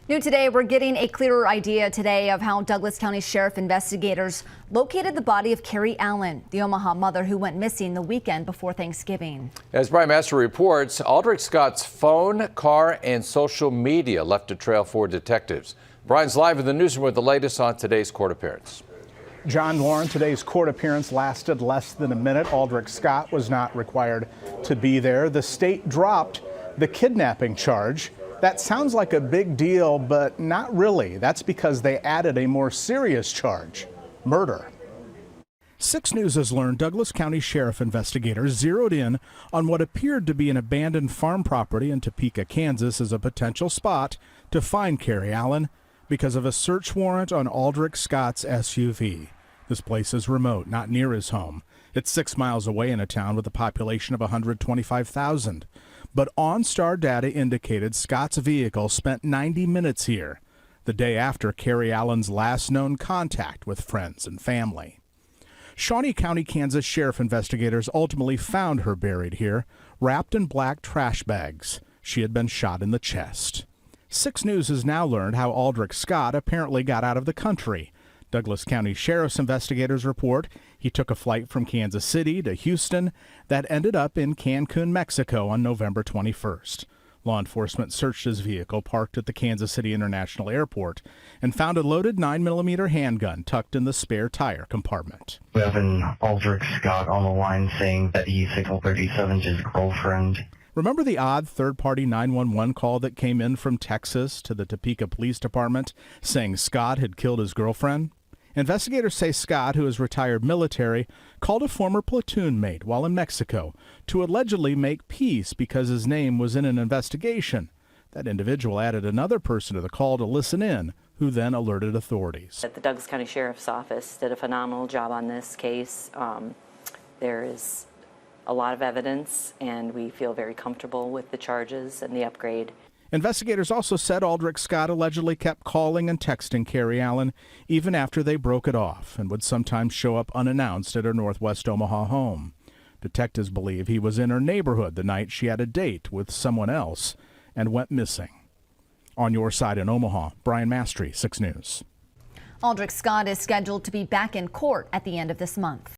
New today, we're getting a clearer idea today of how Douglas County Sheriff investigators located the body of Cari Allen, the Omaha mother who went missing the weekend before Thanksgiving. As Brian Master reports, Aldrick Scott's phone, car, and social media left a trail for detectives. Brian's live in the newsroom with the latest on today's court appearance. John Lauren, today's court appearance lasted less than a minute. Aldrick Scott was not required to be there. The state dropped the kidnapping charge. That sounds like a big deal, but not really. That's because they added a more serious charge: murder. 6 News has learned Douglas County Sheriff investigators zeroed in on what appeared to be an abandoned farm property in Topeka, Kansas, as a potential spot to find Cari Allen because of a search warrant on Aldrick Scott's SUV. This place is remote, not near his home. It's 6 miles away in a town with a population of 125,000. But OnStar data indicated Scott's vehicle spent 90 minutes here, the day after Cari Allen's last known contact with friends and family. Shawnee County, Kansas Sheriff investigators ultimately found her buried here, wrapped in black trash bags. She had been shot in the chest. 6 News has now learned how Aldrick Scott apparently got out of the country. Douglas County Sheriff's investigators report he took a flight from Kansas City to Houston that ended up in Cancun, Mexico on November 21st. Law enforcement searched his vehicle parked at the Kansas City International Airport and found a loaded 9mm handgun tucked in the spare tire compartment. We have an Aldrick Scott on the line saying that he signal 37's his girlfriend. Remember the odd third-party 911 call that came in from Texas to the Topeka Police Department saying Scott had killed his girlfriend? Investigators say Scott, who is retired military, called a former platoon mate while in Mexico to allegedly make peace because his name was in an investigation. That individual added another person to the call to listen in, who then alerted authorities. The Douglas County Sheriff's Office did a phenomenal job on this case. There is a lot of evidence, and we feel very comfortable with the charges and the upgrade. Investigators also said Aldrick Scott allegedly kept calling and texting Cari Allen even after they broke it off and would sometimes show up unannounced at her northwest Omaha home. Detectives believe he was in her neighborhood the night she had a date with someone else and went missing. On your side in Omaha, Brian Mastry, 6 News. Aldrick Scott is scheduled to be back in court at the end of this month.